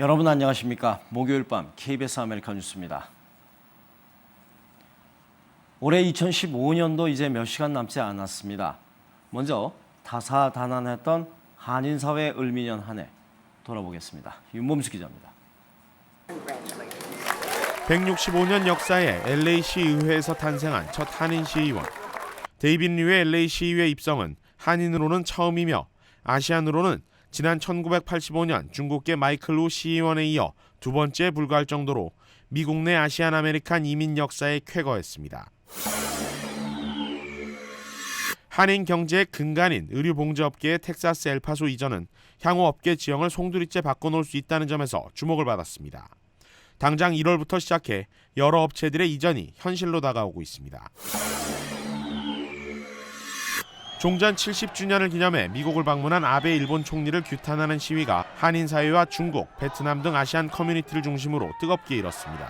여러분 안녕하십니까? 목요일 밤 KBS 아메리카 뉴스입니다. 올해 2015년도 이제 몇 시간 남지 않았습니다. 먼저 다사다난했던 한인사회 을미년 한 해 돌아보겠습니다. 윤범수 기자입니다. 165년 역사의 LA 시의회에서 탄생한 첫 한인 시의원. 데이빗 류의 LA 시의회 입성은 한인으로는 처음이며 아시안으로는 지난 1985년 중국계 마이클 우 시의원에 이어 두 번째에 불과할 정도로 미국 내 아시안 아메리칸 이민 역사에 쾌거했습니다. 한인 경제의 근간인 의류봉제업계의 텍사스 엘파소 이전은 향후 업계 지형을 송두리째 바꿔놓을 수 있다는 점에서 주목을 받았습니다. 당장 1월부터 시작해 여러 업체들의 이전이 현실로 다가오고 있습니다. 종전 70주년을 기념해 미국을 방문한 아베 일본 총리를 규탄하는 시위가 한인 사회와 중국, 베트남 등 아시안 커뮤니티를 중심으로 뜨겁게 일었습니다.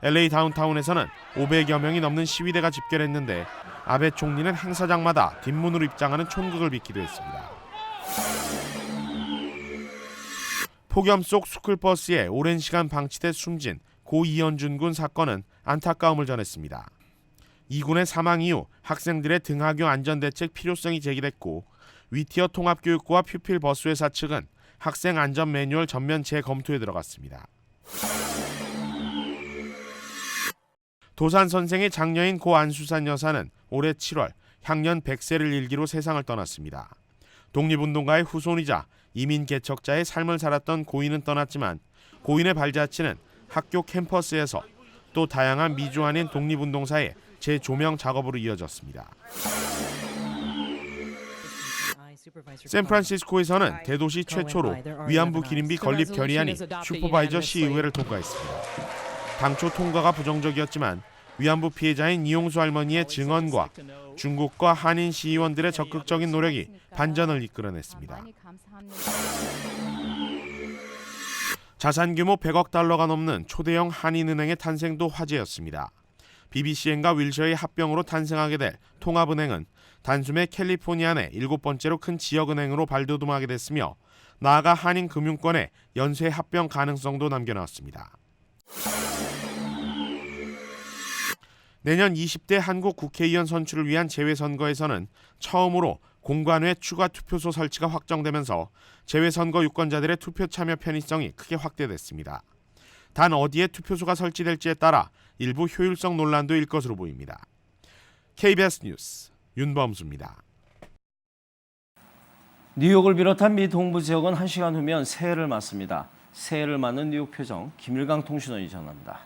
LA 다운타운에서는 500여 명이 넘는 시위대가 집결했는데 아베 총리는 행사장마다 뒷문으로 입장하는 촌극을 빚기도 했습니다. 폭염 속 스쿨버스에 오랜 시간 방치돼 숨진 고 이현준 군 사건은 안타까움을 전했습니다. 이 군의 사망 이후 학생들의 등하교 안전대책 필요성이 제기됐고 위티어 통합교육부와 퓨필 버스회사 측은 학생 안전 매뉴얼 전면 재검토에 들어갔습니다. 도산 선생의 장녀인 고 안수산 여사는 올해 7월 향년 100세를 일기로 세상을 떠났습니다. 독립운동가의 후손이자 이민 개척자의 삶을 살았던 고인은 떠났지만 고인의 발자취는 학교 캠퍼스에서 또 다양한 미주한인 독립운동사의 재조명 작업으로 이어졌습니다. 샌프란시스코에서는 대도시 최초로 위안부 기림비 건립 결의안이 슈퍼바이저 시의회를 통과했습니다. 당초 통과가 부정적이었지만 위안부 피해자인 이용수 할머니의 증언과 중국과 한인 시의원들의 적극적인 노력이 반전을 이끌어냈습니다. 자산 규모 100억 달러가 넘는 초대형 한인은행의 탄생도 화제였습니다. BBCN과 윌셔의 합병으로 탄생하게 될 통합은행은 단숨에 캘리포니아 내 7번째로 큰 지역은행으로 발돋움하게 됐으며 나아가 한인 금융권의 연쇄 합병 가능성도 남겨놨습니다. 내년 20대 한국 국회의원 선출을 위한 재외선거에서는 처음으로 공관외 추가 투표소 설치가 확정되면서 재외선거 유권자들의 투표 참여 편의성이 크게 확대됐습니다. 단 어디에 투표소가 설치될지에 따라 일부 효율성 논란도 일 것으로 보입니다. KBS 뉴스 윤범수입니다. 뉴욕을 비롯한 미 동부 지역은 1시간 후면 새해를 맞습니다. 새해를 맞는 뉴욕 표정 김일강 통신원이 전합니다.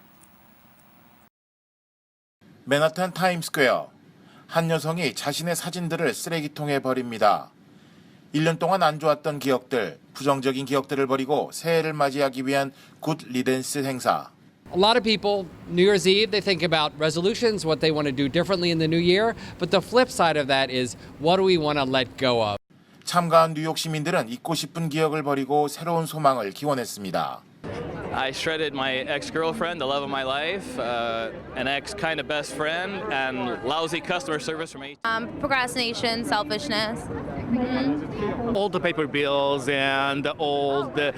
맨하탄 타임스퀘어. 한 여성이 자신의 사진들을 쓰레기통에 버립니다. 1년 동안 안 좋았던 기억들, 부정적인 기억들을 버리고 새해를 맞이하기 위한 굿 리덴스 행사. A lot of people, New Year's Eve, they think about resolutions, what they want to do differently in the new year. But the flip side of that is, what do we want to let go of? 참가한 뉴욕 시민들은 잊고 싶은 기억을 버리고 새로운 소망을 기원했습니다. I shredded my ex-girlfriend, the love of my life, an ex kind of best friend, and lousy customer service from procrastination, selfishness. All the paper bills and all the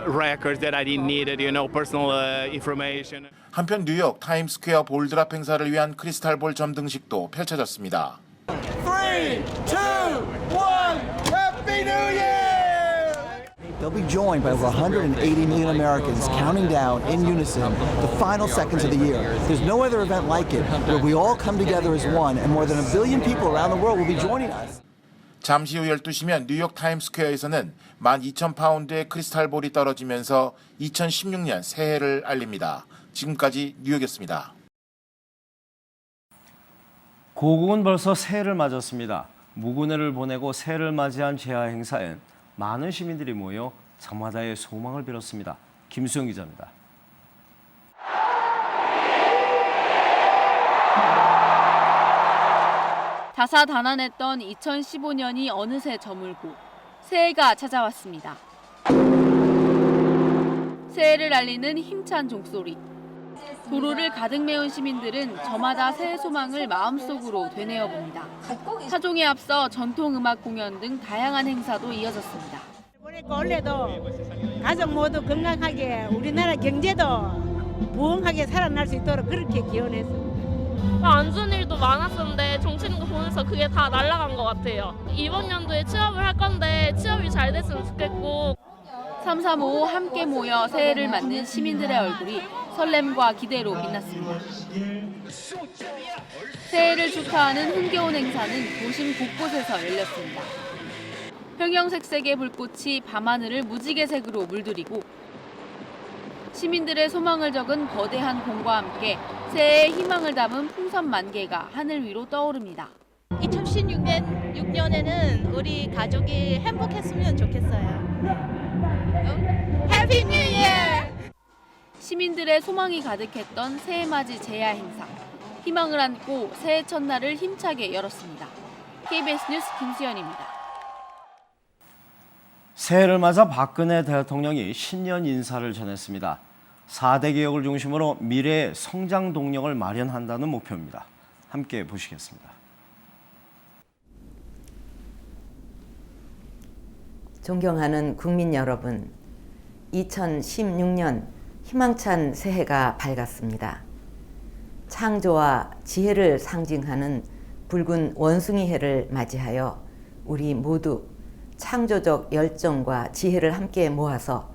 records that I didn't need, personal information. 한편 뉴욕 타임스퀘어 볼드랍 행사를 위한 크리스탈 볼 점등식도 펼쳐졌습니다. 3, 2, 1, Happy New Year! They'll be joined by over 180 million Americans counting down in unison the final seconds of the year. There's no other event like it where we all come together as one and more than 1 billion people around the world will be joining us. 잠시 후 12시면 뉴욕 타임스퀘어에서는 12,000파운드의 크리스탈 볼이 떨어지면서 2016년 새해를 알립니다. 지금까지 뉴욕이었습니다. 고국은 벌써 새해를 맞았습니다. 무군해를 보내고 새해를 맞이한 제야 행사엔 많은 시민들이 모여 저마다의 소망을 빌었습니다. 김수영 기자입니다. 다사다난했던 2015년이 어느새 저물고 새해가 찾아왔습니다. 새해를 알리는 힘찬 종소리. 도로를 가득 메운 시민들은 저마다 새해 소망을 마음속으로 되뇌어 봅니다. 타종에 앞서 전통음악 공연 등 다양한 행사도 이어졌습니다. 올해도 가족 모두 건강하게 우리나라 경제도 부흥하게 살아날 수 있도록 그렇게 기원했습니다. 안 좋은 일도 많았었는데 정치인도 보면서 그게 다 날아간 것 같아요. 이번 연도에 취업을 할 건데 취업이 잘 됐으면 좋겠고 335 함께 모여 새해를 맞는 시민들의 얼굴이 설렘과 기대로 빛났습니다. 새해를 축하하는 흥겨운 행사는 도심 곳곳에서 열렸습니다. 형형색색의 불꽃이 밤하늘을 무지개색으로 물들이고 시민들의 소망을 적은 거대한 공과 함께 새해의 희망을 담은 풍선 만개가 하늘 위로 떠오릅니다. 2016년에는 우리 가족이 행복했으면 좋겠어요. 해피 뉴 이어! 시민들의 소망이 가득했던 새해맞이 제야 행사. 희망을 안고 새해 첫날을 힘차게 열었습니다. KBS 뉴스 김수연입니다. 새해를 맞아 박근혜 대통령이 신년 인사를 전했습니다. 4대 개혁을 중심으로 미래의 성장 동력을 마련한다는 목표입니다. 함께 보시겠습니다. 존경하는 국민 여러분, 2016년 희망찬 새해가 밝았습니다. 창조와 지혜를 상징하는 붉은 원숭이 해를 맞이하여 우리 모두 창조적 열정과 지혜를 함께 모아서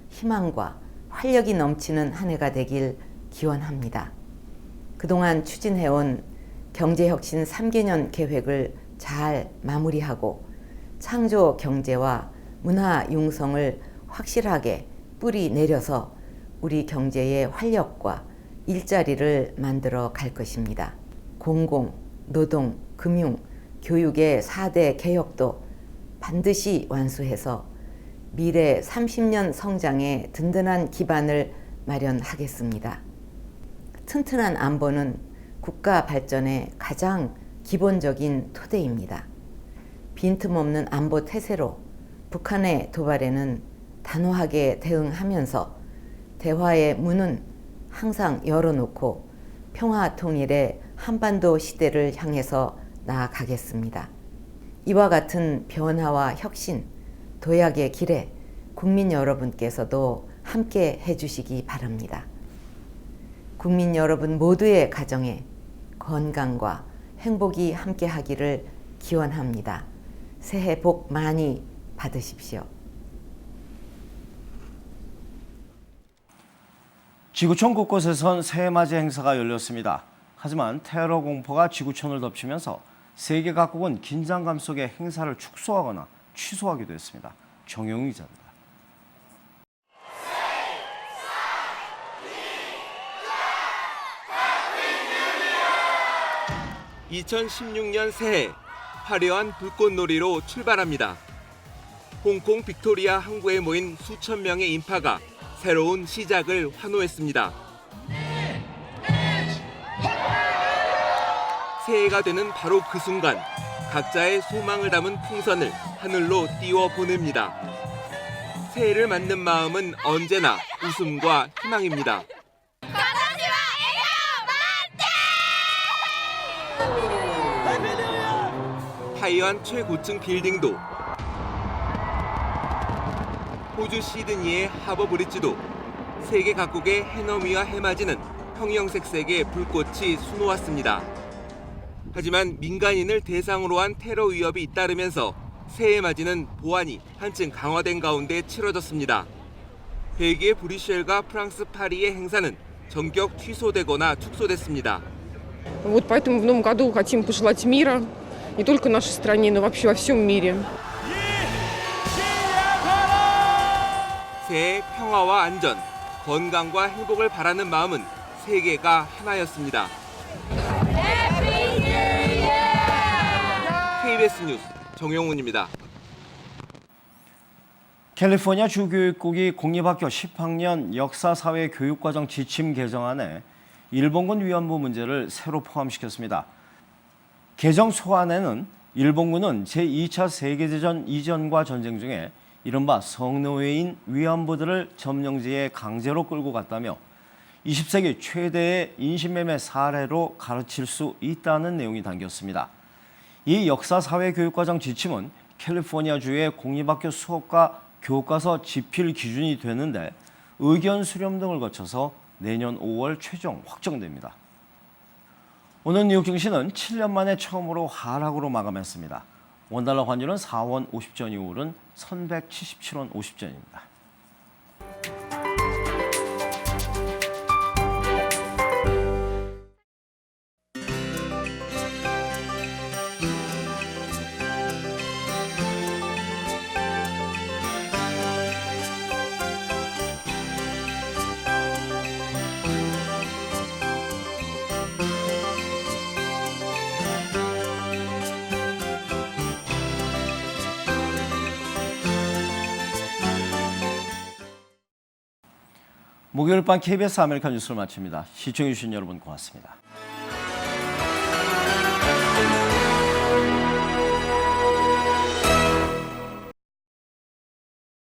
희망과 활력이 넘치는 한 해가 되길 기원합니다. 그동안 추진해온 경제혁신 3개년 계획을 잘 마무리하고 창조 경제와 문화 융성을 확실하게 뿌리 내려서 우리 경제의 활력과 일자리를 만들어 갈 것입니다. 공공, 노동, 금융, 교육의 4대 개혁도 반드시 완수해서 미래 30년 성장의 든든한 기반을 마련하겠습니다. 튼튼한 안보는 국가 발전의 가장 기본적인 토대입니다. 빈틈없는 안보 태세로 북한의 도발에는 단호하게 대응하면서 대화의 문은 항상 열어놓고 평화 통일의 한반도 시대를 향해서 나아가겠습니다. 이와 같은 변화와 혁신, 도약의 길에 국민 여러분께서도 함께 해주시기 바랍니다. 국민 여러분 모두의 가정에 건강과 행복이 함께하기를 기원합니다. 새해 복 많이 받으십시오. 지구촌 곳곳에선 새해맞이 행사가 열렸습니다. 하지만 테러 공포가 지구촌을 덮치면서 세계 각국은 긴장감 속에 행사를 축소하거나 취소하기도 했습니다. 정용 기자입니다. 2016년 새해 화려한 불꽃놀이로 출발합니다. 홍콩 빅토리아 항구에 모인 수천 명의 인파가 새로운 시작을 환호했습니다. 새해가 되는 바로 그 순간 각자의 소망을 담은 풍선을 하늘로 띄워 보냅니다. 새해를 맞는 마음은 언제나 웃음과 희망입니다. 타이완 최고층 빌딩도 호주 시드니의 하버 브릿지도 세계 각국의 해넘이와 해맞이는 형형색색의 불꽃이 수놓았습니다. 하지만 민간인을 대상으로 한 테러 위협이 잇따르면서 새해 맞이는 보안이 한층 강화된 가운데 치러졌습니다. 벨기에 브뤼셀과 프랑스 파리의 행사는 전격 취소되거나 축소됐습니다. Вот поэтому в новом году хотим пожелать мира не только нашей стране, но вообще во всем мире. 새해 평화와 안전, 건강과 행복을 바라는 마음은 세계가 하나였습니다. KBS 뉴스 정용훈입니다. 캘리포니아 주교육국이 공립학교 10학년 역사사회 교육과정 지침 개정안에 일본군 위안부 문제를 새로 포함시켰습니다. 개정 소안에는 일본군은 제2차 세계대전 이전과 전쟁 중에 이른바 성노예인 위안부들을 점령지에 강제로 끌고 갔다며 20세기 최대의 인신매매 사례로 가르칠 수 있다는 내용이 담겼습니다. 이 역사사회 교육과정 지침은 캘리포니아주의 공립학교 수업과 교과서 집필 기준이 되는데 의견 수렴 등을 거쳐서 내년 5월 최종 확정됩니다. 오늘 뉴욕 증시는 7년 만에 처음으로 하락으로 마감했습니다. 원달러 환율은 4원 50전이 오른 1177원 50전입니다. 목요일 밤 KBS 아메리칸 뉴스를 마칩니다. 시청해주신 여러분 고맙습니다.